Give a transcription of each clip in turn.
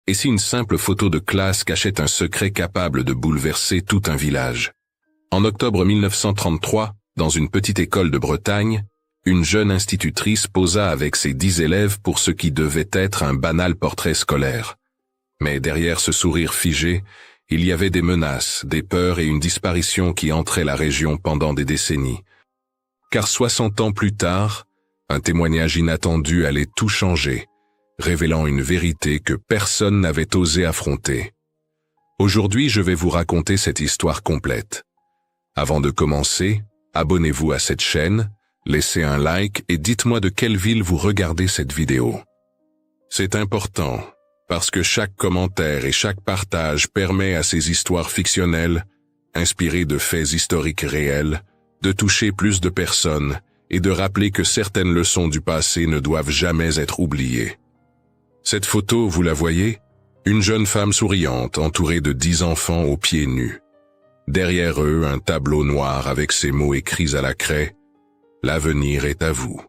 Et si une simple photo de classe cachait un secret capable de bouleverser tout un village? En octobre 1933, dans une petite école de Bretagne, une jeune institutrice posa avec ses 10 élèves pour ce qui devait être un banal portrait scolaire. Mais derrière ce sourire figé, il y avait des menaces, des peurs et une disparition qui hantaient la région pendant des décennies. Car 60 ans plus tard, un témoignage inattendu allait tout changer, révélant une vérité que personne n'avait osé affronter. Aujourd'hui, je vais vous raconter cette histoire complète. Avant de commencer, abonnez-vous à cette chaîne, laissez un like et dites-moi de quelle ville vous regardez cette vidéo. C'est important, parce que chaque commentaire et chaque partage permet à ces histoires fictionnelles, inspirées de faits historiques réels, de toucher plus de personnes et de rappeler que certaines leçons du passé ne doivent jamais être oubliées. Cette photo, vous la voyez? Une jeune femme souriante entourée de 10 enfants aux pieds nus. Derrière eux, un tableau noir avec ces mots écrits à la craie « L'avenir est à vous ».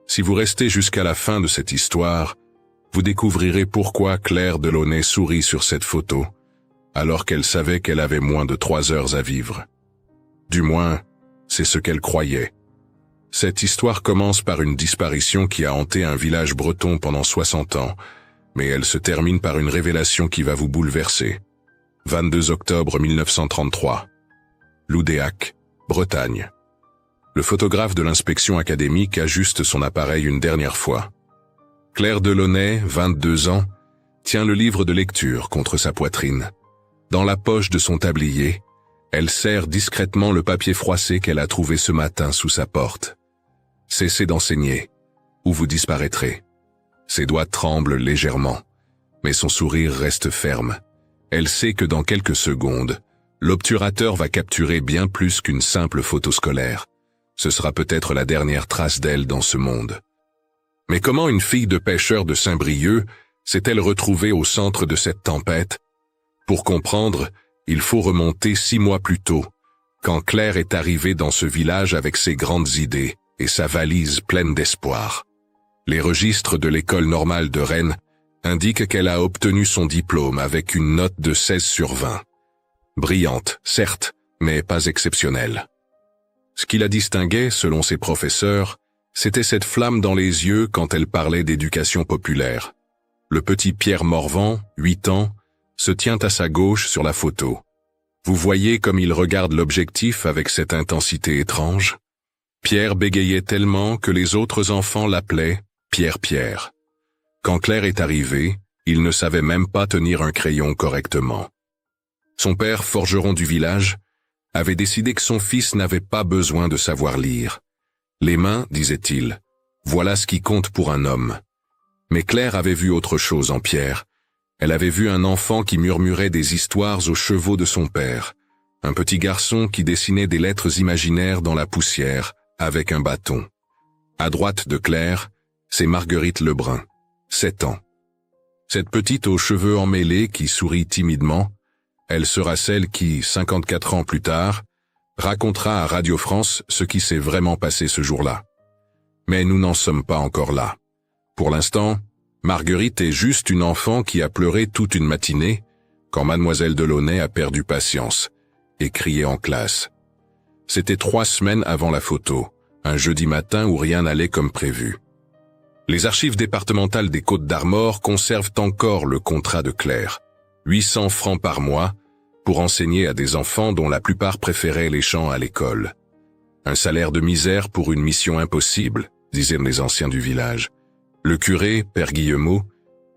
Si vous restez jusqu'à la fin de cette histoire, vous découvrirez pourquoi Claire Delaunay sourit sur cette photo, alors qu'elle savait qu'elle avait moins de 3 heures à vivre. Du moins, c'est ce qu'elle croyait. Cette histoire commence par une disparition qui a hanté un village breton pendant 60 ans, mais elle se termine par une révélation qui va vous bouleverser. 22 octobre 1933. Loudéac, Bretagne. Le photographe de l'inspection académique ajuste son appareil une dernière fois. Claire Delaunay, 22 ans, tient le livre de lecture contre sa poitrine. Dans la poche de son tablier, elle serre discrètement le papier froissé qu'elle a trouvé ce matin sous sa porte. Cessez d'enseigner, ou vous disparaîtrez. Ses doigts tremblent légèrement, mais son sourire reste ferme. Elle sait que dans quelques secondes, l'obturateur va capturer bien plus qu'une simple photo scolaire. Ce sera peut-être la dernière trace d'elle dans ce monde. Mais comment une fille de pêcheur de Saint-Brieuc s'est-elle retrouvée au centre de cette tempête? Pour comprendre, il faut remonter 6 mois plus tôt, quand Claire est arrivée dans ce village avec ses grandes idées et sa valise pleine d'espoir. Les registres de l'école normale de Rennes indiquent qu'elle a obtenu son diplôme avec une note de 16 sur 20. Brillante, certes, mais pas exceptionnelle. Ce qui la distinguait, selon ses professeurs, c'était cette flamme dans les yeux quand elle parlait d'éducation populaire. Le petit Pierre Morvan, 8 ans, se tient à sa gauche sur la photo. Vous voyez comme il regarde l'objectif avec cette intensité étrange? Pierre bégayait tellement que les autres enfants l'appelaient Pierre-Pierre. Quand Claire est arrivée, il ne savait même pas tenir un crayon correctement. Son père, forgeron du village, avait décidé que son fils n'avait pas besoin de savoir lire. Les mains, disait-il, voilà ce qui compte pour un homme. Mais Claire avait vu autre chose en Pierre. Elle avait vu un enfant qui murmurait des histoires aux chevaux de son père, un petit garçon qui dessinait des lettres imaginaires dans la poussière, avec un bâton. À droite de Claire, c'est Marguerite Lebrun, 7 ans. Cette petite aux cheveux emmêlés qui sourit timidement, elle sera celle qui, 54 ans plus tard, racontera à Radio France ce qui s'est vraiment passé ce jour-là. Mais nous n'en sommes pas encore là. Pour l'instant, Marguerite est juste une enfant qui a pleuré toute une matinée quand mademoiselle Delaunay a perdu patience et crié en classe. C'était 3 semaines avant la photo, un jeudi matin où rien n'allait comme prévu. Les archives départementales des Côtes-d'Armor conservent encore le contrat de Claire, 800 francs par mois, pour enseigner à des enfants dont la plupart préféraient les chants à l'école. Un salaire de misère pour une mission impossible, disaient les anciens du village. Le curé, Père Guillemot,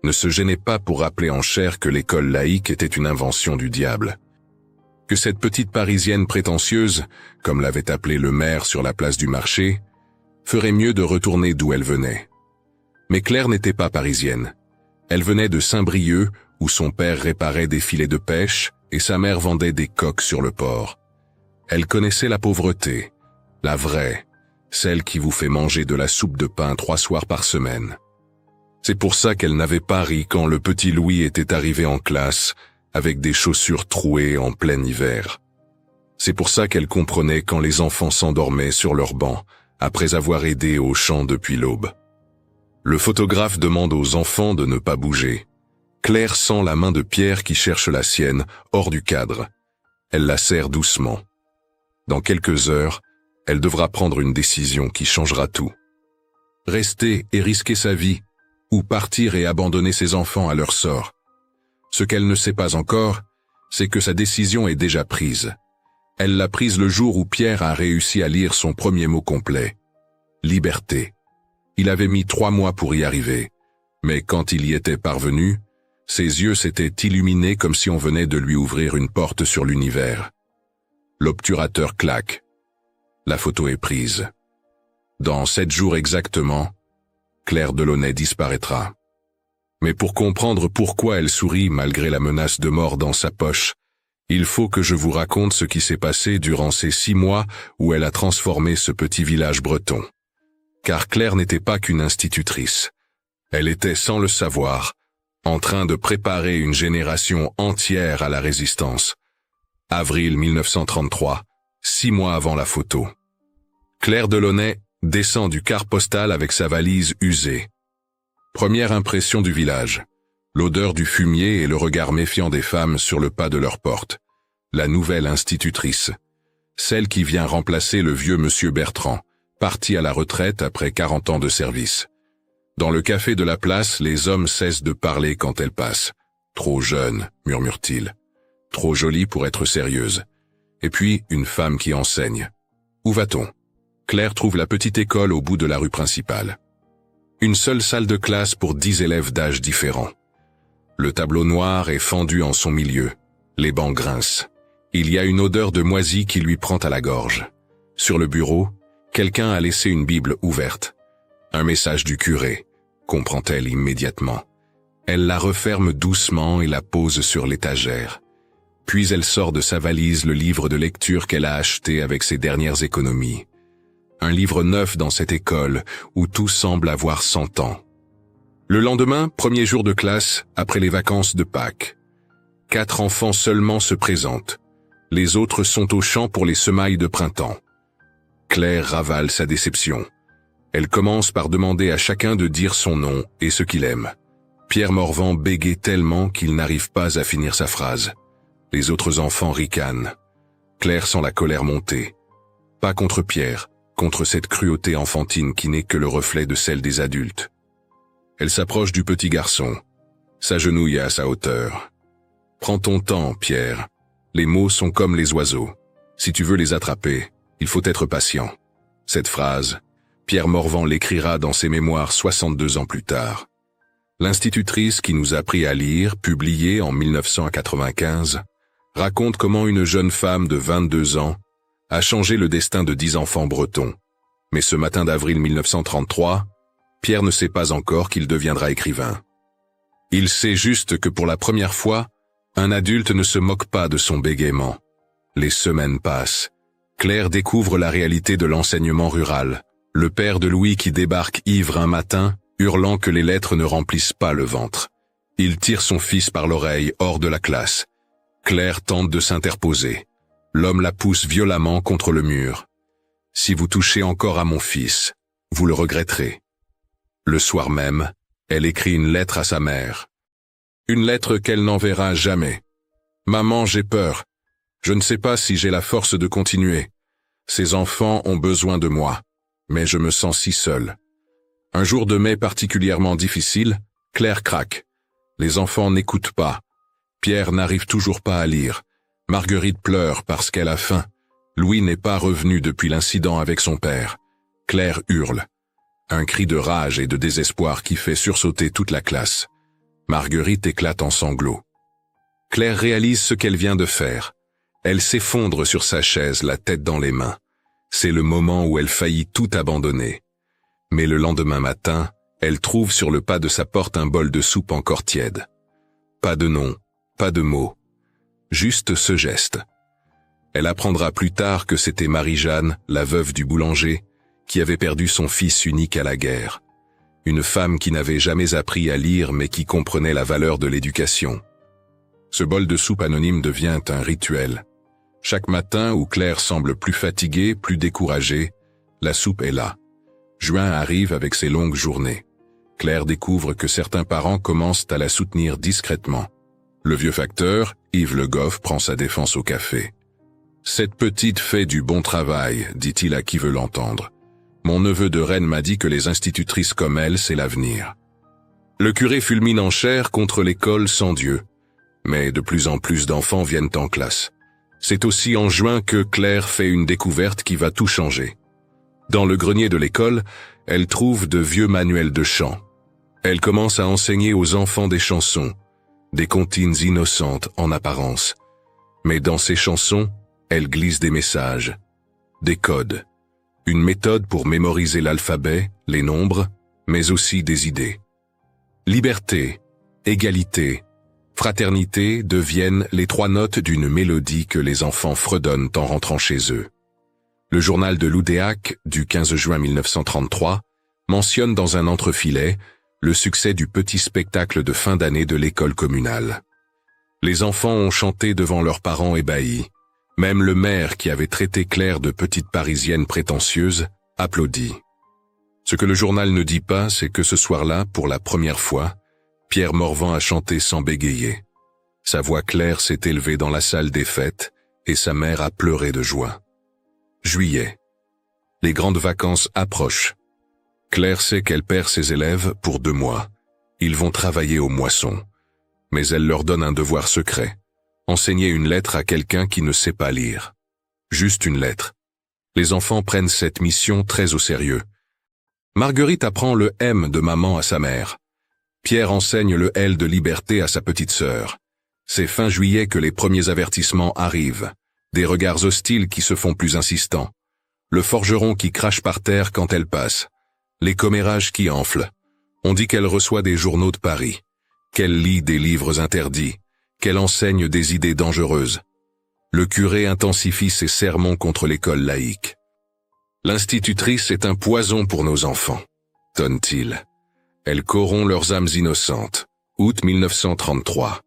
ne se gênait pas pour rappeler en chair que l'école laïque était une invention du diable. Que cette petite Parisienne prétentieuse, comme l'avait appelée le maire sur la place du marché, ferait mieux de retourner d'où elle venait. Mais Claire n'était pas parisienne. Elle venait de Saint-Brieuc, où son père réparait des filets de pêche et sa mère vendait des coques sur le port. Elle connaissait la pauvreté, la vraie, celle qui vous fait manger de la soupe de pain 3 soirs par semaine. C'est pour ça qu'elle n'avait pas ri quand le petit Louis était arrivé en classe avec des chaussures trouées en plein hiver. C'est pour ça qu'elle comprenait quand les enfants s'endormaient sur leur banc après avoir aidé au chant depuis l'aube. Le photographe demande aux enfants de ne pas bouger, Claire sent la main de Pierre qui cherche la sienne, hors du cadre. Elle la serre doucement. Dans quelques heures, elle devra prendre une décision qui changera tout. Rester et risquer sa vie, ou partir et abandonner ses enfants à leur sort. Ce qu'elle ne sait pas encore, c'est que sa décision est déjà prise. Elle l'a prise le jour où Pierre a réussi à lire son premier mot complet. Liberté. Il avait mis 3 mois pour y arriver, mais quand il y était parvenu, ses yeux s'étaient illuminés comme si on venait de lui ouvrir une porte sur l'univers. L'obturateur claque. La photo est prise. Dans 7 jours exactement, Claire Delaunay disparaîtra. Mais pour comprendre pourquoi elle sourit malgré la menace de mort dans sa poche, il faut que je vous raconte ce qui s'est passé durant ces 6 mois où elle a transformé ce petit village breton. Car Claire n'était pas qu'une institutrice. Elle était, sans le savoir, en train de préparer une génération entière à la résistance. Avril 1933, 6 mois avant la photo. Claire Delaunay descend du car postal avec sa valise usée. Première impression du village. L'odeur du fumier et le regard méfiant des femmes sur le pas de leur porte. La nouvelle institutrice. Celle qui vient remplacer le vieux monsieur Bertrand, parti à la retraite après 40 ans de service. Dans le café de la place, les hommes cessent de parler quand elle passe. Trop jeune, murmure-t-il. Trop jolie pour être sérieuse. Et puis, une femme qui enseigne. Où va-t-on? Claire trouve la petite école au bout de la rue principale. Une seule salle de classe pour 10 élèves d'âge différents. Le tableau noir est fendu en son milieu. Les bancs grincent. Il y a une odeur de moisi qui lui prend à la gorge. Sur le bureau, quelqu'un a laissé une Bible ouverte. Un message du curé, comprend-elle immédiatement. Elle la referme doucement et la pose sur l'étagère. Puis elle sort de sa valise le livre de lecture qu'elle a acheté avec ses dernières économies. Un livre neuf dans cette école où tout semble avoir 100 ans. Le lendemain, premier jour de classe, après les vacances de Pâques. 4 enfants seulement se présentent. Les autres sont au champ pour les semailles de printemps. Claire ravale sa déception. Elle commence par demander à chacun de dire son nom et ce qu'il aime. Pierre Morvan bégaye tellement qu'il n'arrive pas à finir sa phrase. Les autres enfants ricanent. Claire sent la colère monter. Pas contre Pierre, contre cette cruauté enfantine qui n'est que le reflet de celle des adultes. Elle s'approche du petit garçon, s'agenouille à sa hauteur. « Prends ton temps, Pierre. Les mots sont comme les oiseaux. Si tu veux les attraper, il faut être patient. » Cette phrase, Pierre Morvan l'écrira dans ses mémoires 62 ans plus tard. L'institutrice qui nous a appris à lire, publiée en 1995, raconte comment une jeune femme de 22 ans a changé le destin de 10 enfants bretons. Mais ce matin d'avril 1933, Pierre ne sait pas encore qu'il deviendra écrivain. Il sait juste que pour la première fois, un adulte ne se moque pas de son bégaiement. Les semaines passent. Claire découvre la réalité de l'enseignement rural. Le père de Louis qui débarque ivre un matin, hurlant que les lettres ne remplissent pas le ventre. Il tire son fils par l'oreille hors de la classe. Claire tente de s'interposer. L'homme la pousse violemment contre le mur. « Si vous touchez encore à mon fils, vous le regretterez. » Le soir même, elle écrit une lettre à sa mère. Une lettre qu'elle n'enverra jamais. « Maman, j'ai peur. Je ne sais pas si j'ai la force de continuer. Ces enfants ont besoin de moi, mais je me sens si seule. » Un jour de mai particulièrement difficile, Claire craque. Les enfants n'écoutent pas. Pierre n'arrive toujours pas à lire. Marguerite pleure parce qu'elle a faim. Louis n'est pas revenu depuis l'incident avec son père. Claire hurle. Un cri de rage et de désespoir qui fait sursauter toute la classe. Marguerite éclate en sanglots. Claire réalise ce qu'elle vient de faire. Elle s'effondre sur sa chaise, la tête dans les mains. C'est le moment où elle faillit tout abandonner. Mais le lendemain matin, elle trouve sur le pas de sa porte un bol de soupe encore tiède. Pas de nom, pas de mots. Juste ce geste. Elle apprendra plus tard que c'était Marie-Jeanne, la veuve du boulanger, qui avait perdu son fils unique à la guerre. Une femme qui n'avait jamais appris à lire mais qui comprenait la valeur de l'éducation. Ce bol de soupe anonyme devient un rituel. Chaque matin où Claire semble plus fatiguée, plus découragée, la soupe est là. Juin arrive avec ses longues journées. Claire découvre que certains parents commencent à la soutenir discrètement. Le vieux facteur, Yves Le Goff, prend sa défense au café. « Cette petite fait du bon travail, dit-il à qui veut l'entendre. Mon neveu de Rennes m'a dit que les institutrices comme elle, c'est l'avenir. » Le curé fulmine en chair contre l'école sans Dieu. Mais de plus en plus d'enfants viennent en classe. C'est aussi en juin que Claire fait une découverte qui va tout changer. Dans le grenier de l'école, elle trouve de vieux manuels de chant. Elle commence à enseigner aux enfants des chansons, des comptines innocentes en apparence. Mais dans ces chansons, elle glisse des messages, des codes, une méthode pour mémoriser l'alphabet, les nombres, mais aussi des idées. Liberté, égalité, fraternité deviennent les 3 notes d'une mélodie que les enfants fredonnent en rentrant chez eux. Le journal de l'Oudéac, du 15 juin 1933, mentionne dans un entrefilet le succès du petit spectacle de fin d'année de l'école communale. Les enfants ont chanté devant leurs parents ébahis. Même le maire, qui avait traité Claire de petite parisienne prétentieuse, applaudit. Ce que le journal ne dit pas, c'est que ce soir-là, pour la première fois, Pierre Morvan a chanté sans bégayer. Sa voix claire s'est élevée dans la salle des fêtes et sa mère a pleuré de joie. Juillet. Les grandes vacances approchent. Claire sait qu'elle perd ses élèves pour 2 mois. Ils vont travailler aux moissons. Mais elle leur donne un devoir secret. Enseigner une lettre à quelqu'un qui ne sait pas lire. Juste une lettre. Les enfants prennent cette mission très au sérieux. Marguerite apprend le M de maman à sa mère. Pierre enseigne le L de liberté à sa petite sœur. C'est fin juillet que les premiers avertissements arrivent. Des regards hostiles qui se font plus insistants. Le forgeron qui crache par terre quand elle passe. Les commérages qui enflent. On dit qu'elle reçoit des journaux de Paris. Qu'elle lit des livres interdits. Qu'elle enseigne des idées dangereuses. Le curé intensifie ses sermons contre l'école laïque. L'institutrice est un poison pour nos enfants, tonne-t-il. Elle corrompt leurs âmes innocentes. Août 1933.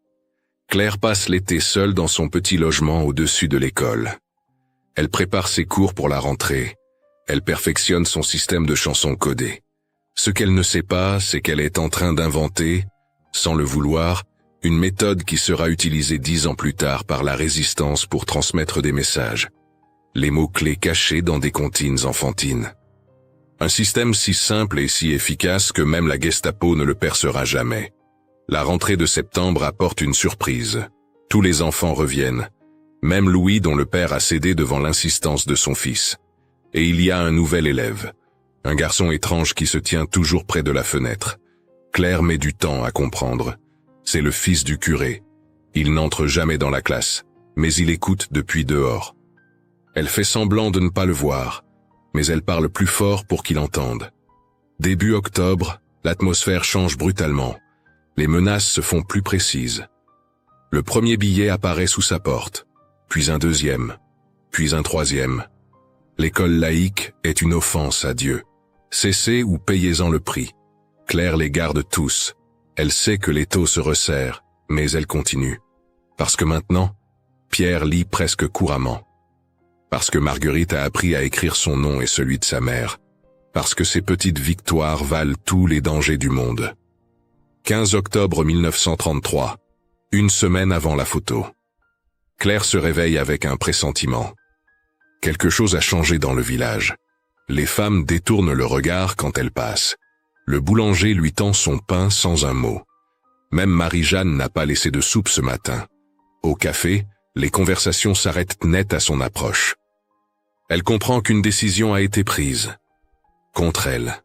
Claire passe l'été seule dans son petit logement au-dessus de l'école. Elle prépare ses cours pour la rentrée. Elle perfectionne son système de chansons codées. Ce qu'elle ne sait pas, c'est qu'elle est en train d'inventer, sans le vouloir, une méthode qui sera utilisée 10 ans plus tard par la résistance pour transmettre des messages. Les mots-clés cachés dans des comptines enfantines. Un système si simple et si efficace que même la Gestapo ne le percera jamais. La rentrée de septembre apporte une surprise. Tous les enfants reviennent. Même Louis dont le père a cédé devant l'insistance de son fils. Et il y a un nouvel élève. Un garçon étrange qui se tient toujours près de la fenêtre. Claire met du temps à comprendre. C'est le fils du curé. Il n'entre jamais dans la classe, mais il écoute depuis dehors. Elle fait semblant de ne pas le voir, mais elle parle plus fort pour qu'il entende. Début octobre, l'atmosphère change brutalement. Les menaces se font plus précises. Le premier billet apparaît sous sa porte, puis un deuxième, puis un troisième. L'école laïque est une offense à Dieu. Cessez ou payez-en le prix. Claire les garde tous. Elle sait que l'étau se resserre, mais elle continue. Parce que maintenant, Pierre lit presque couramment. Parce que Marguerite a appris à écrire son nom et celui de sa mère. Parce que ces petites victoires valent tous les dangers du monde. 15 octobre 1933, une semaine avant la photo. Claire se réveille avec un pressentiment. Quelque chose a changé dans le village. Les femmes détournent le regard quand elles passent. Le boulanger lui tend son pain sans un mot. Même Marie-Jeanne n'a pas laissé de soupe ce matin. Au café, les conversations s'arrêtent net à son approche. Elle comprend qu'une décision a été prise. Contre elle.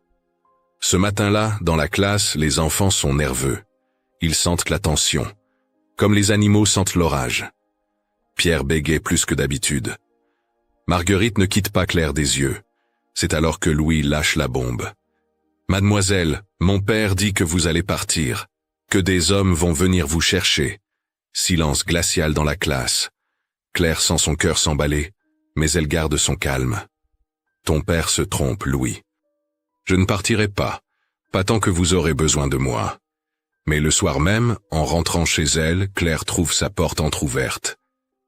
Ce matin-là, dans la classe, les enfants sont nerveux. Ils sentent la tension. Comme les animaux sentent l'orage. Pierre bégaye plus que d'habitude. Marguerite ne quitte pas Claire des yeux. C'est alors que Louis lâche la bombe. « Mademoiselle, mon père dit que vous allez partir, que des hommes vont venir vous chercher. » Silence glacial dans la classe. Claire sent son cœur s'emballer, mais elle garde son calme. « Ton père se trompe, Louis. Je ne partirai pas tant que vous aurez besoin de moi. » Mais le soir même, en rentrant chez elle, Claire trouve sa porte entr'ouverte.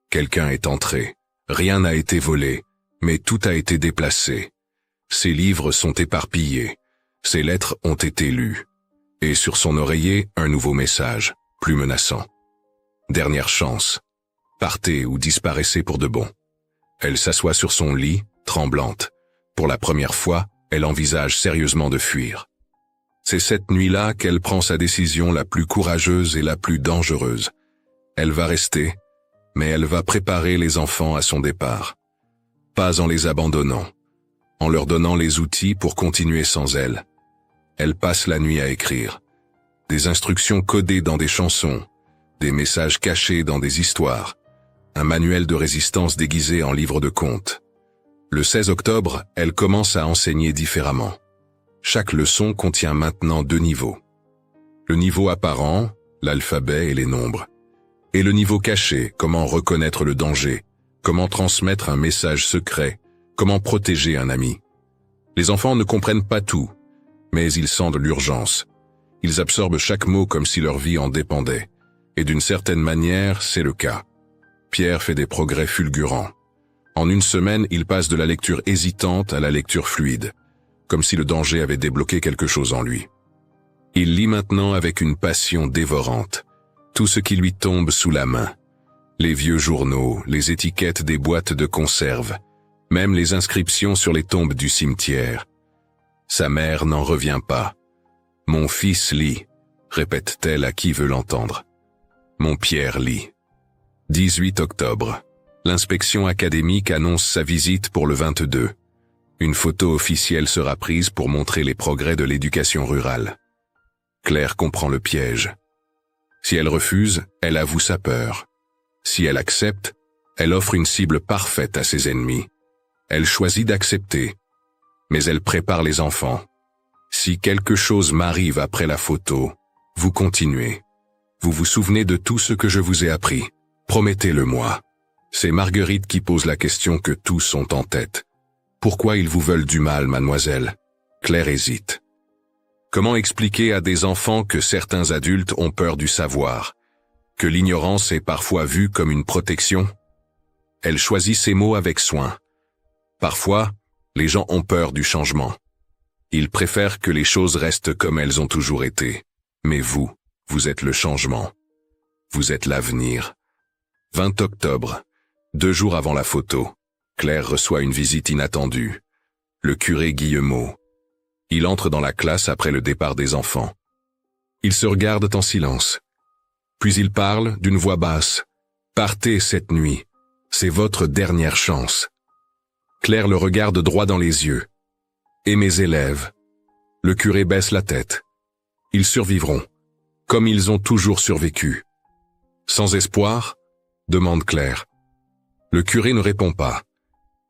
Quelqu'un est entré. Rien n'a été volé, mais tout a été déplacé. Ses livres sont éparpillés. Ses lettres ont été lues. Et sur son oreiller, un nouveau message, plus menaçant. Dernière chance. Partez ou disparaissez pour de bon. Elle s'assoit sur son lit, tremblante. Pour la première fois, elle envisage sérieusement de fuir. C'est cette nuit-là qu'elle prend sa décision la plus courageuse et la plus dangereuse. Elle va rester, mais elle va préparer les enfants à son départ. Pas en les abandonnant, en leur donnant les outils pour continuer sans elle. Elle passe la nuit à écrire. Des instructions codées dans des chansons, des messages cachés dans des histoires, un manuel de résistance déguisé en livre de contes. Le 16 octobre, elle commence à enseigner différemment. Chaque leçon contient maintenant 2 niveaux. Le niveau apparent, l'alphabet et les nombres. Et le niveau caché, comment reconnaître le danger, comment transmettre un message secret, comment protéger un ami. Les enfants ne comprennent pas tout, mais ils sentent l'urgence. Ils absorbent chaque mot comme si leur vie en dépendait. Et d'une certaine manière, c'est le cas. Pierre fait des progrès fulgurants. En 1 semaine, il passe de la lecture hésitante à la lecture fluide, comme si le danger avait débloqué quelque chose en lui. Il lit maintenant avec une passion dévorante, tout ce qui lui tombe sous la main. Les vieux journaux, les étiquettes des boîtes de conserve, même les inscriptions sur les tombes du cimetière. Sa mère n'en revient pas. « Mon fils lit », répète-t-elle à qui veut l'entendre. « Mon Pierre lit ». 18 octobre. L'inspection académique annonce sa visite pour le 22. Une photo officielle sera prise pour montrer les progrès de l'éducation rurale. Claire comprend le piège. Si elle refuse, elle avoue sa peur. Si elle accepte, elle offre une cible parfaite à ses ennemis. Elle choisit d'accepter, mais elle prépare les enfants. Si quelque chose m'arrive après la photo, vous continuez. Vous vous souvenez de tout ce que je vous ai appris. Promettez-le-moi. C'est Marguerite qui pose la question que tous ont en tête. Pourquoi ils vous veulent du mal, mademoiselle? Claire hésite. Comment expliquer à des enfants que certains adultes ont peur du savoir, que l'ignorance est parfois vue comme une protection? Elle choisit ses mots avec soin. Parfois, les gens ont peur du changement. Ils préfèrent que les choses restent comme elles ont toujours été. Mais vous, vous êtes le changement. Vous êtes l'avenir. 20 octobre, 2 jours avant la photo, Claire reçoit une visite inattendue. Le curé Guillemot. Il entre dans la classe après le départ des enfants. Ils se regardent en silence. Puis il parle d'une voix basse. « Partez cette nuit. C'est votre dernière chance. » Claire le regarde droit dans les yeux. « Et mes élèves ?» Le curé baisse la tête. « Ils survivront, comme ils ont toujours survécu. »« Sans espoir ?» demande Claire. Le curé ne répond pas.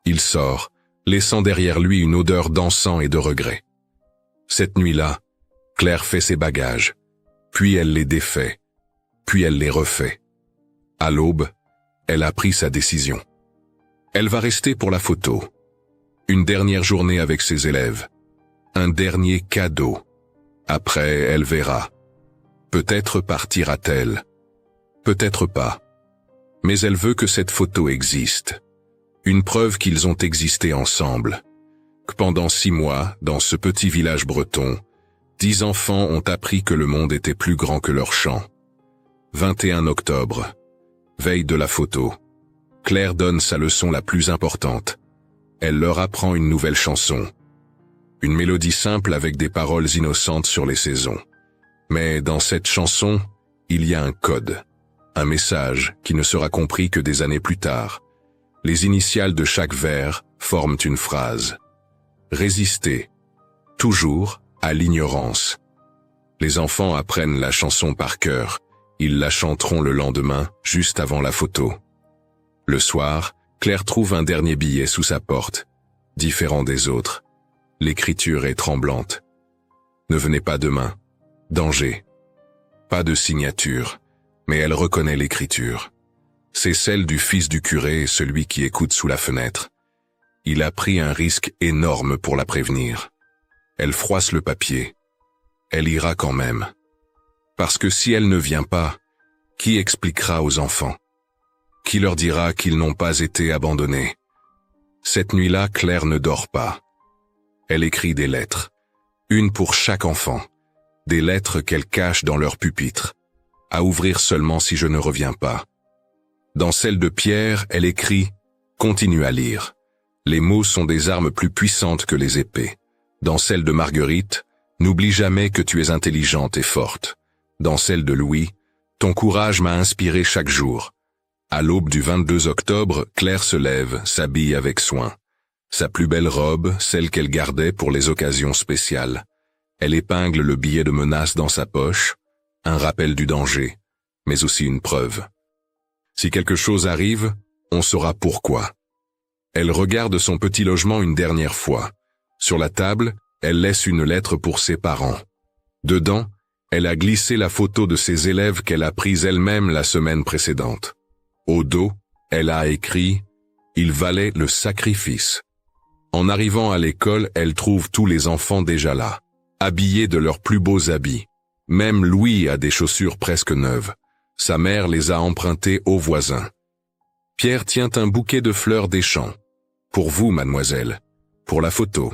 Il sort, laissant derrière lui une odeur d'encens et de regret. Cette nuit-là, Claire fait ses bagages, puis elle les défait, puis elle les refait. À l'aube, elle a pris sa décision. Elle va rester pour la photo. Une dernière journée avec ses élèves. Un dernier cadeau. Après, elle verra. Peut-être partira-t-elle. Peut-être pas. Mais elle veut que cette photo existe. Une preuve qu'ils ont existé ensemble. Que pendant 6 mois, dans ce petit village breton, 10 enfants ont appris que le monde était plus grand que leur champ. 21 octobre. Veille de la photo. Claire donne sa leçon la plus importante. Elle leur apprend une nouvelle chanson. Une mélodie simple avec des paroles innocentes sur les saisons. Mais dans cette chanson, il y a un code. Un message qui ne sera compris que des années plus tard. Les initiales de chaque vers forment une phrase. Résister. Toujours à l'ignorance. Les enfants apprennent la chanson par cœur. Ils la chanteront le lendemain, juste avant la photo. Le soir, Claire trouve un dernier billet sous sa porte, différent des autres. L'écriture est tremblante. Ne venez pas demain. Danger. Pas de signature, mais elle reconnaît l'écriture. C'est celle du fils du curé, celui qui écoute sous la fenêtre. Il a pris un risque énorme pour la prévenir. Elle froisse le papier. Elle ira quand même. Parce que si elle ne vient pas, qui expliquera aux enfants? Qui leur dira qu'ils n'ont pas été abandonnés? Cette nuit-là, Claire ne dort pas. Elle écrit des lettres. Une pour chaque enfant. des lettres qu'elle cache dans leur pupitre, à ouvrir seulement si je ne reviens pas. Dans celle de Pierre, elle écrit « Continue à lire. Les mots sont des armes plus puissantes que les épées. » Dans celle de Marguerite, « N'oublie jamais que tu es intelligente et forte. » Dans celle de Louis, « Ton courage m'a inspiré chaque jour. » À l'aube du 22 octobre, Claire se lève, s'habille avec soin. Sa plus belle robe, celle qu'elle gardait pour les occasions spéciales. Elle épingle le billet de menace dans sa poche, un rappel du danger, mais aussi une preuve. Si quelque chose arrive, on saura pourquoi. Elle regarde son petit logement une dernière fois. Sur la table, elle laisse une lettre pour ses parents. Dedans, elle a glissé la photo de ses élèves qu'elle a prise elle-même la semaine précédente. Au dos, elle a écrit « Il valait le sacrifice ». En arrivant à l'école, elle trouve tous les enfants déjà là, habillés de leurs plus beaux habits. Même Louis a des chaussures presque neuves. Sa mère les a empruntées aux voisins. Pierre tient un bouquet de fleurs des champs. « Pour vous, mademoiselle. Pour la photo. »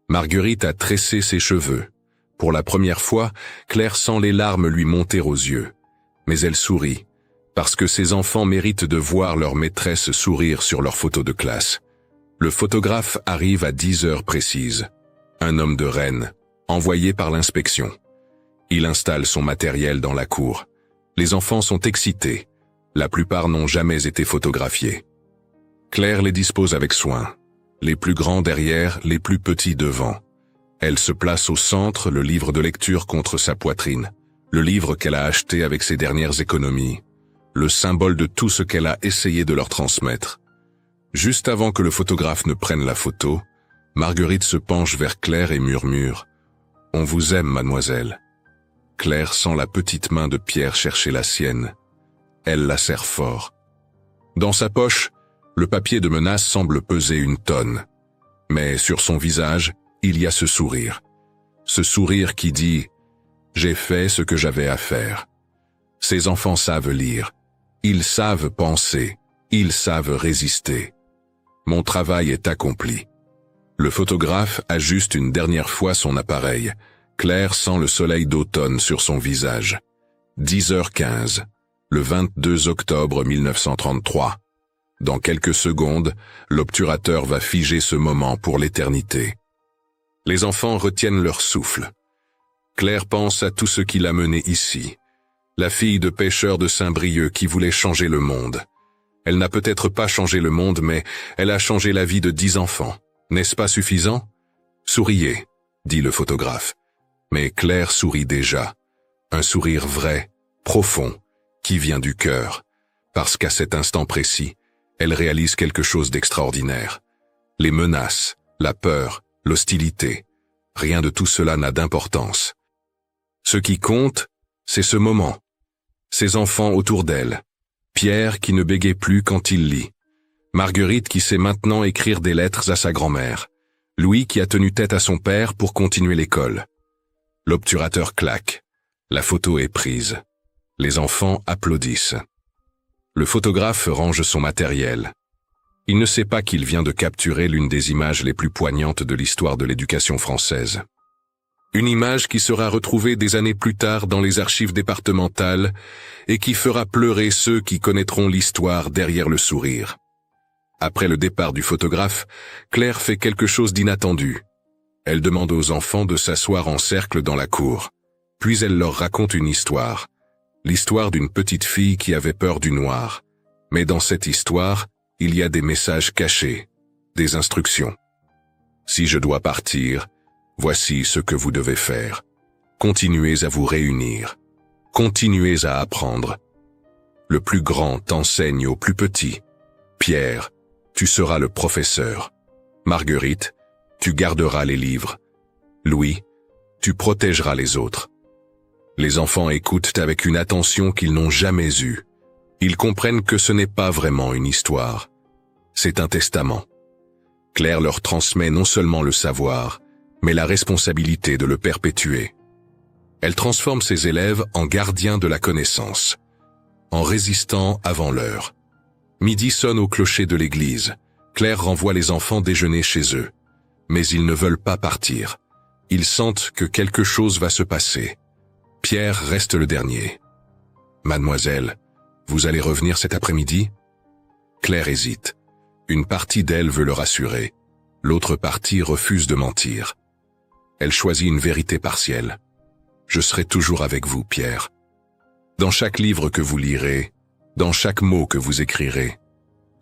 Marguerite a tressé ses cheveux. Pour la première fois, Claire sent les larmes lui monter aux yeux. Mais elle sourit, parce que ses enfants méritent de voir leur maîtresse sourire sur leur photo de classe. Le photographe arrive à 10 heures précises. Un homme de Rennes, envoyé par l'inspection. Il installe son matériel dans la cour. Les enfants sont excités. La plupart n'ont jamais été photographiés. Claire les dispose avec soin. Les plus grands derrière, les plus petits devant. Elle se place au centre, le livre de lecture contre sa poitrine. Le livre qu'elle a acheté avec ses dernières économies. Le symbole de tout ce qu'elle a essayé de leur transmettre. Juste avant que le photographe ne prenne la photo, Marguerite se penche vers Claire et murmure « On vous aime, mademoiselle ». Claire sent la petite main de Pierre chercher la sienne. Elle la serre fort. Dans sa poche, le papier de menace semble peser une tonne. Mais sur son visage, il y a ce sourire. Ce sourire qui dit « J'ai fait ce que j'avais à faire ». Ces enfants savent lire. Ils savent penser. Ils savent résister. Mon travail est accompli. Le photographe ajuste une dernière fois son appareil. Claire sent le soleil d'automne sur son visage. 10h15, le 22 octobre 1933. Dans quelques secondes, l'obturateur va figer ce moment pour l'éternité. Les enfants retiennent leur souffle. Claire pense à tout ce qui l'a menée ici. La fille de pêcheur de Saint-Brieuc qui voulait changer le monde. Elle n'a peut-être pas changé le monde, mais elle a changé la vie de 10 enfants. N'est-ce pas suffisant? Souriez, dit le photographe. Mais Claire sourit déjà. Un sourire vrai, profond, qui vient du cœur. Parce qu'à cet instant précis, elle réalise quelque chose d'extraordinaire. Les menaces, la peur, l'hostilité, rien de tout cela n'a d'importance. Ce qui compte, c'est ce moment. Ses enfants autour d'elle. Pierre qui ne bégaye plus quand il lit. Marguerite qui sait maintenant écrire des lettres à sa grand-mère. Louis qui a tenu tête à son père pour continuer l'école. L'obturateur claque. La photo est prise. Les enfants applaudissent. Le photographe range son matériel. Il ne sait pas qu'il vient de capturer l'une des images les plus poignantes de l'histoire de l'éducation française. Une image qui sera retrouvée des années plus tard dans les archives départementales et qui fera pleurer ceux qui connaîtront l'histoire derrière le sourire. Après le départ du photographe, Claire fait quelque chose d'inattendu. Elle demande aux enfants de s'asseoir en cercle dans la cour. Puis elle leur raconte une histoire. L'histoire d'une petite fille qui avait peur du noir. Mais dans cette histoire, il y a des messages cachés, des instructions. Si je dois partir, voici ce que vous devez faire. Continuez à vous réunir. Continuez à apprendre. Le plus grand enseigne au plus petit. Pierre, tu seras le professeur. Marguerite, tu garderas les livres. Louis, tu protégeras les autres. Les enfants écoutent avec une attention qu'ils n'ont jamais eue. Ils comprennent que ce n'est pas vraiment une histoire. C'est un testament. Claire leur transmet non seulement le savoir, mais la responsabilité de le perpétuer. Elle transforme ses élèves en gardiens de la connaissance, en résistants avant l'heure. Midi sonne au clocher de l'église. Claire renvoie les enfants déjeuner chez eux. Mais ils ne veulent pas partir. Ils sentent que quelque chose va se passer. Pierre reste le dernier. « Mademoiselle, vous allez revenir cet après-midi » Claire hésite. Une partie d'elle veut le rassurer. L'autre partie refuse de mentir. Elle choisit une vérité partielle. « Je serai toujours avec vous, Pierre. Dans chaque livre que vous lirez, dans chaque mot que vous écrirez. »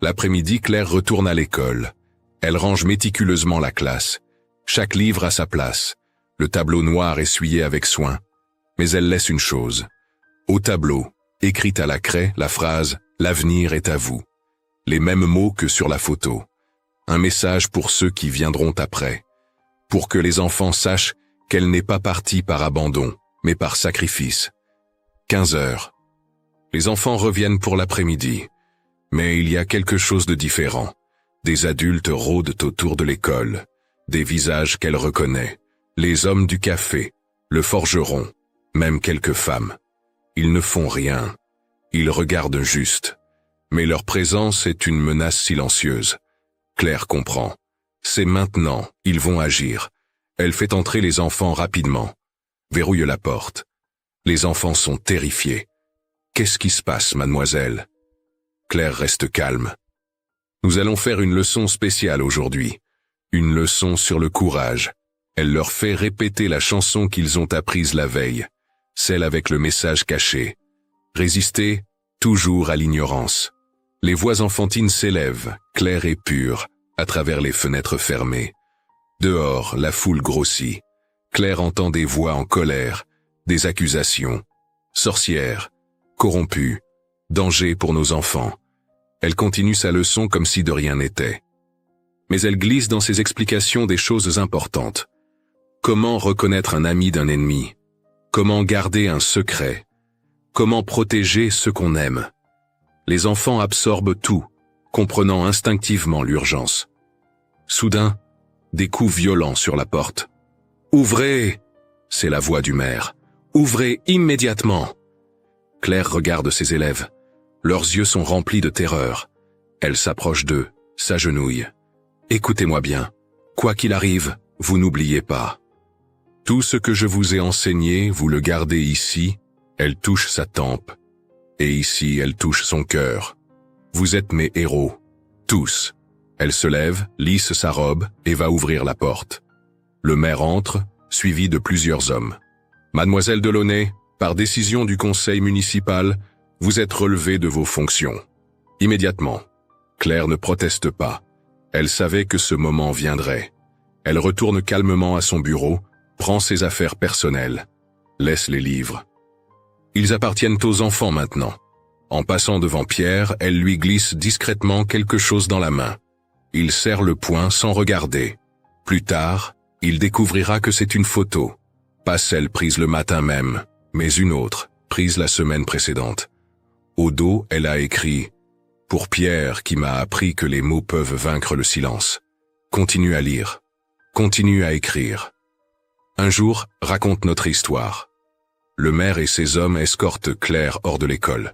L'après-midi, Claire retourne à l'école. Elle range méticuleusement la classe. Chaque livre à sa place. Le tableau noir essuyé avec soin. Mais elle laisse une chose. Au tableau, écrite à la craie, la phrase « L'avenir est à vous ». Les mêmes mots que sur la photo. Un message pour ceux qui viendront après. Pour que les enfants sachent qu'elle n'est pas partie par abandon, mais par sacrifice. 15 heures. Les enfants reviennent pour l'après-midi. Mais il y a quelque chose de différent. Des adultes rôdent autour de l'école. Des visages qu'elle reconnaît. Les hommes du café, le forgeron, même quelques femmes. Ils ne font rien. Ils regardent juste. Mais leur présence est une menace silencieuse. Claire comprend. C'est maintenant, ils vont agir. Elle fait entrer les enfants rapidement. Verrouille la porte. Les enfants sont terrifiés. « Qu'est-ce qui se passe, mademoiselle ?» Claire reste calme. « Nous allons faire une leçon spéciale aujourd'hui. Une leçon sur le courage. » Elle leur fait répéter la chanson qu'ils ont apprise la veille. Celle avec le message caché. Résister, toujours à l'ignorance. Les voix enfantines s'élèvent, claires et pures, à travers les fenêtres fermées. Dehors, la foule grossit. Claire entend des voix en colère, des accusations. Sorcière, corrompue, danger pour nos enfants. Elle continue sa leçon comme si de rien n'était. Mais elle glisse dans ses explications des choses importantes. Comment reconnaître un ami d'un ennemi? Comment garder un secret? Comment protéger ceux qu'on aime? Les enfants absorbent tout, comprenant instinctivement l'urgence. Soudain, des coups violents sur la porte. « Ouvrez !» C'est la voix du maire. « Ouvrez immédiatement !» Claire regarde ses élèves. Leurs yeux sont remplis de terreur. Elle s'approche d'eux, s'agenouille. « Écoutez-moi bien. Quoi qu'il arrive, vous n'oubliez pas. Tout ce que je vous ai enseigné, vous le gardez ici. » Elle touche sa tempe. Et ici, elle touche son cœur. Vous êtes mes héros. Tous. Elle se lève, lisse sa robe et va ouvrir la porte. Le maire entre, suivi de plusieurs hommes. Mademoiselle Delaunay, par décision du conseil municipal, vous êtes relevée de vos fonctions. Immédiatement. Claire ne proteste pas. Elle savait que ce moment viendrait. Elle retourne calmement à son bureau, prend ses affaires personnelles, laisse les livres. Ils appartiennent aux enfants maintenant. En passant devant Pierre, elle lui glisse discrètement quelque chose dans la main. Il serre le poing sans regarder. Plus tard, il découvrira que c'est une photo. Pas celle prise le matin même, mais une autre, prise la semaine précédente. Au dos, elle a écrit « Pour Pierre qui m'a appris que les mots peuvent vaincre le silence. Continue à lire. Continue à écrire. Un jour, raconte notre histoire. » Le maire et ses hommes escortent Claire hors de l'école.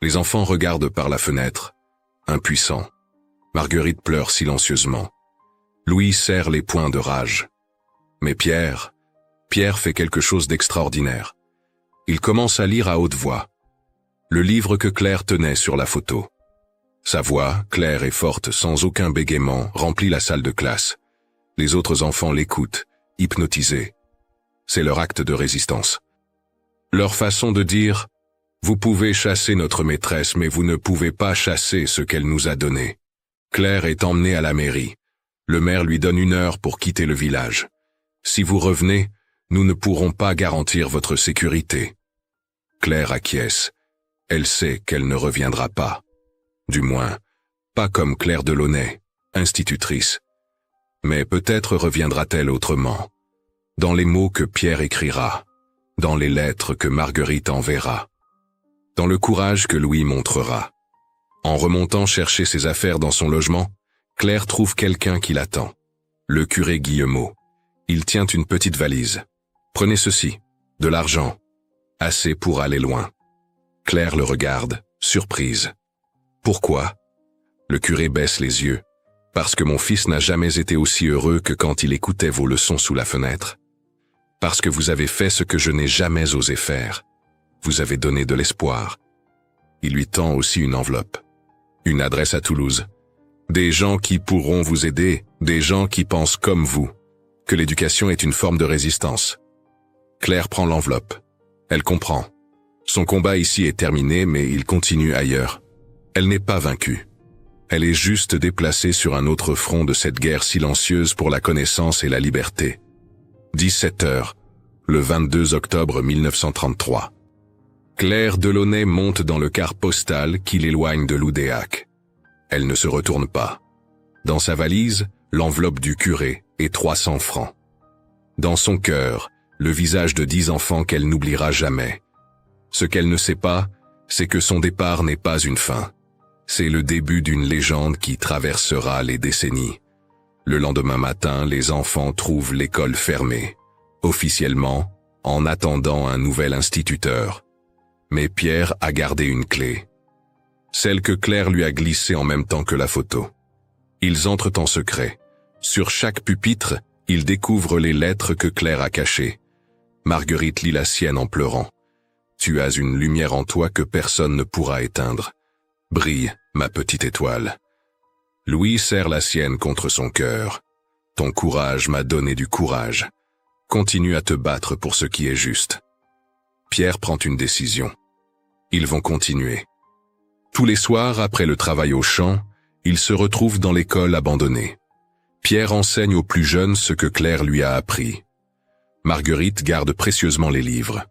Les enfants regardent par la fenêtre, impuissants. Marguerite pleure silencieusement. Louis serre les poings de rage. Mais Pierre fait quelque chose d'extraordinaire. Il commence à lire à haute voix. Le livre que Claire tenait sur la photo. Sa voix, claire et forte, sans aucun bégaiement, remplit la salle de classe. Les autres enfants l'écoutent, hypnotisés. C'est leur acte de résistance. Leur façon de dire « Vous pouvez chasser notre maîtresse, mais vous ne pouvez pas chasser ce qu'elle nous a donné. » Claire est emmenée à la mairie. Le maire lui donne 1 heure pour quitter le village. « Si vous revenez, nous ne pourrons pas garantir votre sécurité. » Claire acquiesce. Elle sait qu'elle ne reviendra pas. Du moins, pas comme Claire Delaunay, institutrice. Mais peut-être reviendra-t-elle autrement. Dans les mots que Pierre écrira. Dans les lettres que Marguerite enverra. Dans le courage que Louis montrera. En remontant chercher ses affaires dans son logement, Claire trouve quelqu'un qui l'attend. Le curé Guillemot. Il tient une petite valise. « Prenez ceci, de l'argent. Assez pour aller loin. » Claire le regarde, surprise. « Pourquoi ?» Le curé baisse les yeux. « Parce que mon fils n'a jamais été aussi heureux que quand il écoutait vos leçons sous la fenêtre. » Parce que vous avez fait ce que je n'ai jamais osé faire. Vous avez donné de l'espoir. Il lui tend aussi une enveloppe. Une adresse à Toulouse. Des gens qui pourront vous aider, des gens qui pensent comme vous, que l'éducation est une forme de résistance. Claire prend l'enveloppe. Elle comprend. Son combat ici est terminé, mais il continue ailleurs. Elle n'est pas vaincue. Elle est juste déplacée sur un autre front de cette guerre silencieuse pour la connaissance et la liberté. 17 heures, le 22 octobre 1933. Claire Delaunay monte dans le car postal qui l'éloigne de l'Oudéac. Elle ne se retourne pas. Dans sa valise, l'enveloppe du curé et 300 francs. Dans son cœur, le visage de 10 enfants qu'elle n'oubliera jamais. Ce qu'elle ne sait pas, c'est que son départ n'est pas une fin. C'est le début d'une légende qui traversera les décennies. Le lendemain matin, les enfants trouvent l'école fermée, officiellement, en attendant un nouvel instituteur. Mais Pierre a gardé une clé. Celle que Claire lui a glissée en même temps que la photo. Ils entrent en secret. Sur chaque pupitre, ils découvrent les lettres que Claire a cachées. Marguerite lit la sienne en pleurant. « Tu as une lumière en toi que personne ne pourra éteindre. Brille, ma petite étoile. » Louis serre la sienne contre son cœur. « Ton courage m'a donné du courage. Continue à te battre pour ce qui est juste. » Pierre prend une décision. Ils vont continuer. Tous les soirs, après le travail au champ, ils se retrouvent dans l'école abandonnée. Pierre enseigne aux plus jeunes ce que Claire lui a appris. Marguerite garde précieusement les livres.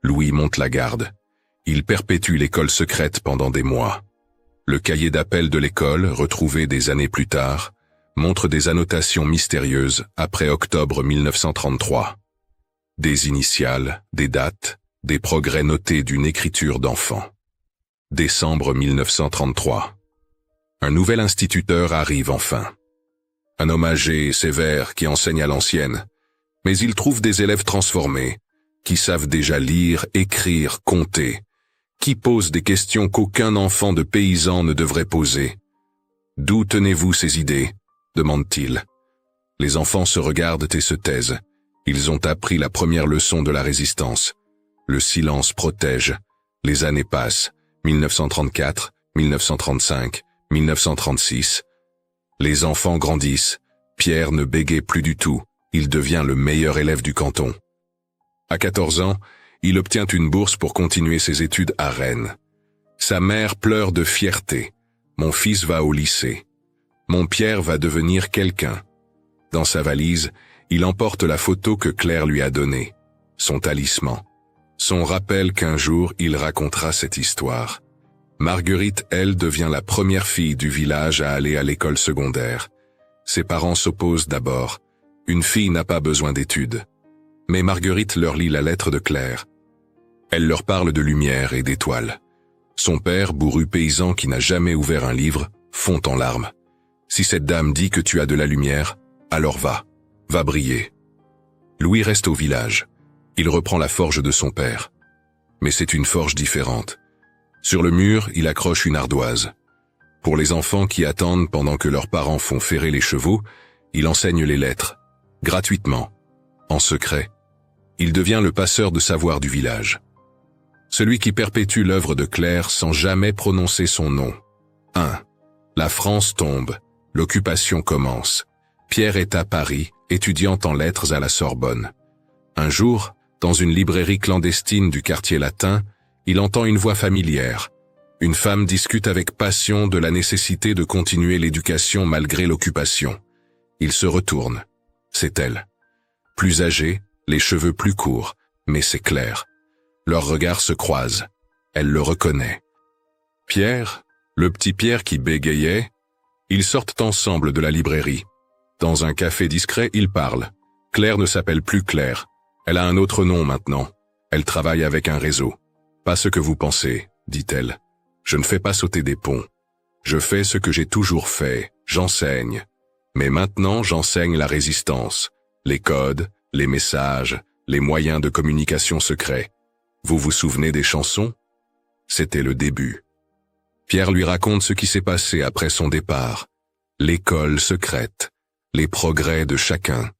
Louis monte la garde. Il perpétue l'école secrète pendant des mois. Le cahier d'appel de l'école, retrouvé des années plus tard, montre des annotations mystérieuses après octobre 1933. Des initiales, des dates, des progrès notés d'une écriture d'enfant. Décembre 1933. Un nouvel instituteur arrive enfin. Un homme âgé et sévère qui enseigne à l'ancienne, mais il trouve des élèves transformés, qui savent déjà lire, écrire, compter, qui posent des questions qu'aucun enfant de paysan ne devrait poser. « D'où tenez-vous ces idées ?» demande-t-il. Les enfants se regardent et se taisent. Ils ont appris la première leçon de la résistance. Le silence protège. Les années passent. 1934, 1935, 1936. Les enfants grandissent. Pierre ne bégaye plus du tout. Il devient le meilleur élève du canton. À 14 ans, il obtient une bourse pour continuer ses études à Rennes. Sa mère pleure de fierté. Mon fils va au lycée. Mon Pierre va devenir quelqu'un. Dans sa valise, il emporte la photo que Claire lui a donnée. Son talisman. Son rappel qu'un jour il racontera cette histoire. Marguerite, elle, devient la première fille du village à aller à l'école secondaire. Ses parents s'opposent d'abord. Une fille n'a pas besoin d'études. Mais Marguerite leur lit la lettre de Claire. Elle leur parle de lumière et d'étoiles. Son père, bourru paysan qui n'a jamais ouvert un livre, fond en larmes. Si cette dame dit que tu as de la lumière, alors va briller. Louis reste au village. Il reprend la forge de son père. Mais c'est une forge différente. Sur le mur, il accroche une ardoise. Pour les enfants qui attendent pendant que leurs parents font ferrer les chevaux, il enseigne les lettres, gratuitement, en secret. Il devient le passeur de savoir du village. Celui qui perpétue l'œuvre de Claire sans jamais prononcer son nom. 1. La France tombe. L'occupation commence. Pierre est à Paris, étudiant en lettres à la Sorbonne. Un jour, dans une librairie clandestine du quartier latin, il entend une voix familière. Une femme discute avec passion de la nécessité de continuer l'éducation malgré l'occupation. Il se retourne. C'est elle. Plus âgée, les cheveux plus courts, mais c'est Claire. Leurs regards se croisent. Elle le reconnaît. Pierre, le petit Pierre qui bégayait, ils sortent ensemble de la librairie. Dans un café discret, ils parlent. Claire ne s'appelle plus Claire. Elle a un autre nom maintenant. Elle travaille avec un réseau. Pas ce que vous pensez, dit-elle. Je ne fais pas sauter des ponts. Je fais ce que j'ai toujours fait, j'enseigne. Mais maintenant, j'enseigne la résistance, les codes, les messages, les moyens de communication secrets. Vous vous souvenez des chansons? C'était le début. Pierre lui raconte ce qui s'est passé après son départ. L'école secrète, les progrès de chacun.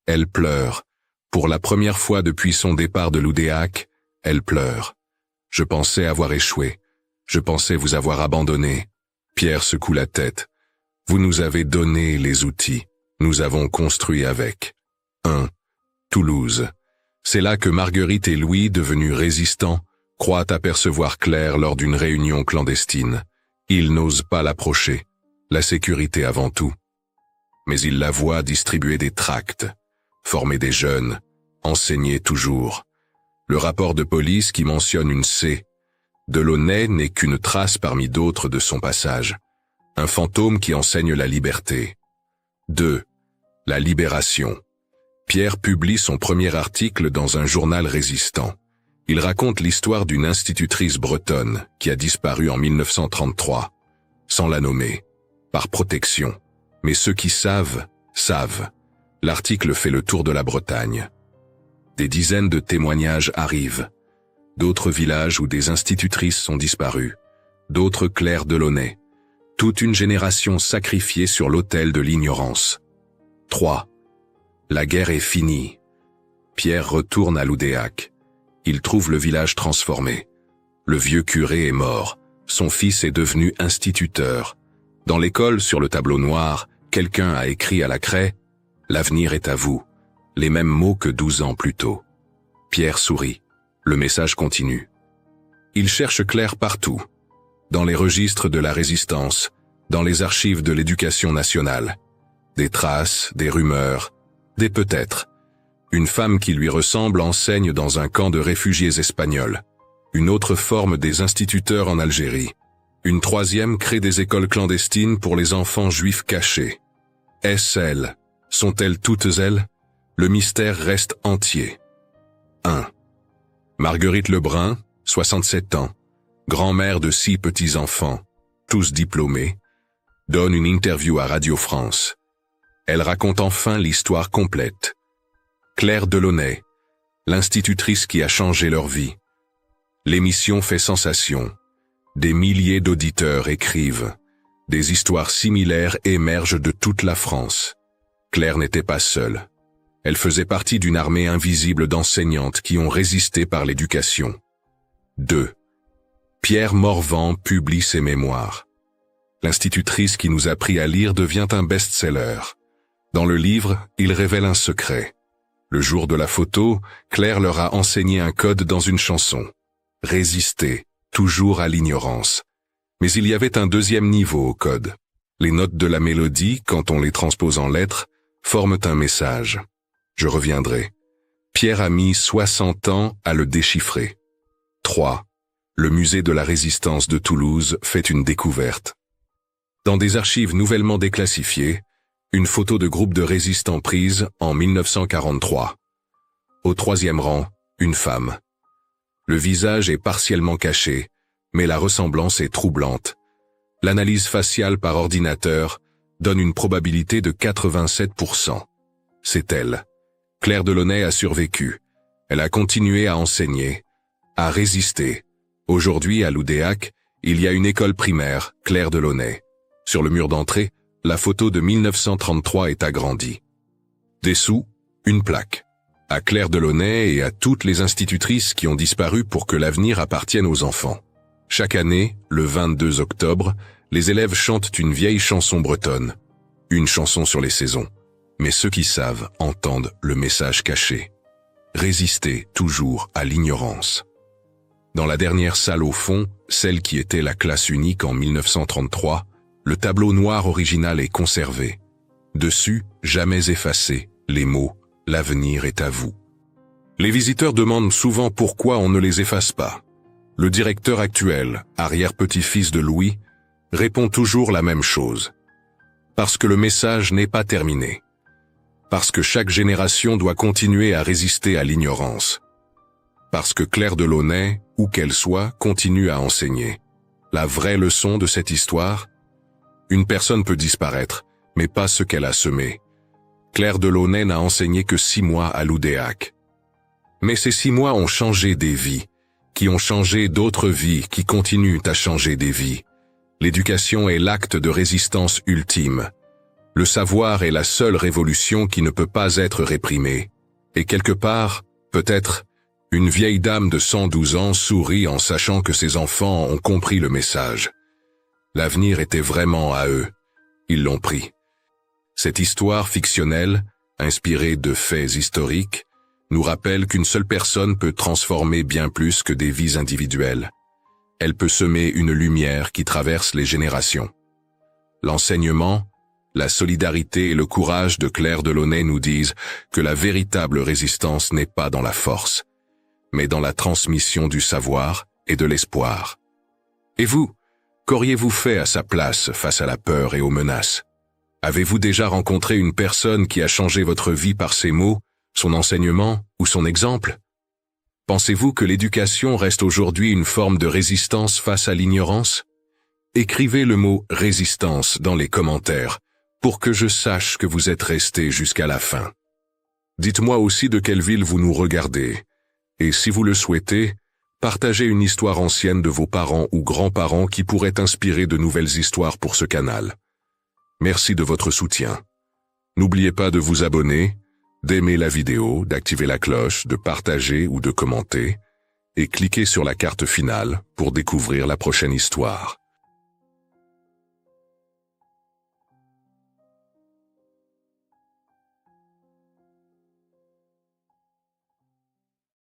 Elle pleure. Pour la première fois depuis son départ de l'Oudéac, elle pleure. « Je pensais avoir échoué. Je pensais vous avoir abandonné. » Pierre secoue la tête. « Vous nous avez donné les outils. Nous avons construit avec. » 1. Toulouse. C'est là que Marguerite et Louis, devenus résistants, croient apercevoir Claire lors d'une réunion clandestine. Ils n'osent pas l'approcher. La sécurité avant tout. Mais ils la voient distribuer des tracts, former des jeunes, enseigner toujours. Le rapport de police qui mentionne une C. Delaunay n'est qu'une trace parmi d'autres de son passage. Un fantôme qui enseigne la liberté. 2. La libération. Pierre publie son premier article dans un journal résistant. Il raconte l'histoire d'une institutrice bretonne qui a disparu en 1933, sans la nommer, par protection. Mais ceux qui savent, savent. L'article fait le tour de la Bretagne. Des dizaines de témoignages arrivent. D'autres villages où des institutrices sont disparues. D'autres Claire Delaunay. Toute une génération sacrifiée sur l'autel de l'ignorance. 3. La guerre est finie. Pierre retourne à l'Oudéac. Il trouve le village transformé. Le vieux curé est mort. Son fils est devenu instituteur. Dans l'école, sur le tableau noir, quelqu'un a écrit à la craie « L'avenir est à vous ». Les mêmes mots que 12 ans plus tôt. Pierre sourit. Le message continue. Il cherche Claire partout. Dans les registres de la résistance, dans les archives de l'éducation nationale. Des traces, des rumeurs, des peut-être. Une femme qui lui ressemble enseigne dans un camp de réfugiés espagnols. Une autre forme des instituteurs en Algérie. Une troisième crée des écoles clandestines pour les enfants juifs cachés. Est-ce elles? Sont-elles toutes elles? Le mystère reste entier. 1. Marguerite Lebrun, 67 ans, grand-mère de 6 petits-enfants, tous diplômés, donne une interview à Radio France. Elle raconte enfin l'histoire complète. Claire Delaunay, l'institutrice qui a changé leur vie. L'émission fait sensation. Des milliers d'auditeurs écrivent. Des histoires similaires émergent de toute la France. Claire n'était pas seule. Elle faisait partie d'une armée invisible d'enseignantes qui ont résisté par l'éducation. 2. Pierre Morvan publie ses mémoires. L'institutrice qui nous a appris à lire devient un best-seller. Dans le livre, il révèle un secret. Le jour de la photo, Claire leur a enseigné un code dans une chanson. Résister, toujours à l'ignorance. Mais il y avait un deuxième niveau au code. Les notes de la mélodie, quand on les transpose en lettres, forment un message. Je reviendrai. Pierre a mis 60 ans à le déchiffrer. 3. Le musée de la Résistance de Toulouse fait une découverte. Dans des archives nouvellement déclassifiées, une photo de groupe de résistants prise en 1943. Au 3e rang, une femme. Le visage est partiellement caché, mais la ressemblance est troublante. L'analyse faciale par ordinateur donne une probabilité de 87%. C'est elle. Claire Delaunay a survécu. Elle a continué à enseigner, à résister. Aujourd'hui, à l'Oudéac, il y a une école primaire, Claire Delaunay. Sur le mur d'entrée, la photo de 1933 est agrandie. Dessous, une plaque. À Claire Delaunay et à toutes les institutrices qui ont disparu pour que l'avenir appartienne aux enfants. Chaque année, le 22 octobre, les élèves chantent une vieille chanson bretonne. Une chanson sur les saisons. Mais ceux qui savent entendent le message caché. Résister toujours à l'ignorance. Dans la dernière salle au fond, celle qui était la classe unique en 1933, le tableau noir original est conservé. Dessus, jamais effacé, les mots « L'avenir est à vous ». Les visiteurs demandent souvent pourquoi on ne les efface pas. Le directeur actuel, arrière-petit-fils de Louis, répond toujours la même chose. Parce que le message n'est pas terminé. Parce que chaque génération doit continuer à résister à l'ignorance. Parce que Claire Delaunay, où qu'elle soit, continue à enseigner. La vraie leçon de cette histoire? Une personne peut disparaître, mais pas ce qu'elle a semé. Claire Delaunay n'a enseigné que 6 mois à l'Oudéac. Mais ces 6 mois ont changé des vies, qui ont changé d'autres vies, qui continuent à changer des vies. L'éducation est l'acte de résistance ultime. Le savoir est la seule révolution qui ne peut pas être réprimée. Et quelque part, peut-être, une vieille dame de 112 ans sourit en sachant que ses enfants ont compris le message. L'avenir était vraiment à eux. Ils l'ont pris. Cette histoire fictionnelle, inspirée de faits historiques, nous rappelle qu'une seule personne peut transformer bien plus que des vies individuelles. Elle peut semer une lumière qui traverse les générations. L'enseignement, la solidarité et le courage de Claire Delaunay nous disent que la véritable résistance n'est pas dans la force, mais dans la transmission du savoir et de l'espoir. Et vous, qu'auriez-vous fait à sa place face à la peur et aux menaces? Avez-vous déjà rencontré une personne qui a changé votre vie par ses mots, son enseignement ou son exemple? Pensez-vous que l'éducation reste aujourd'hui une forme de résistance face à l'ignorance? Écrivez le mot « résistance » dans les commentaires pour que je sache que vous êtes resté jusqu'à la fin. Dites-moi aussi de quelle ville vous nous regardez. Et si vous le souhaitez, partagez une histoire ancienne de vos parents ou grands-parents qui pourrait inspirer de nouvelles histoires pour ce canal. Merci de votre soutien. N'oubliez pas de vous abonner, d'aimer la vidéo, d'activer la cloche, de partager ou de commenter, et cliquez sur la carte finale pour découvrir la prochaine histoire.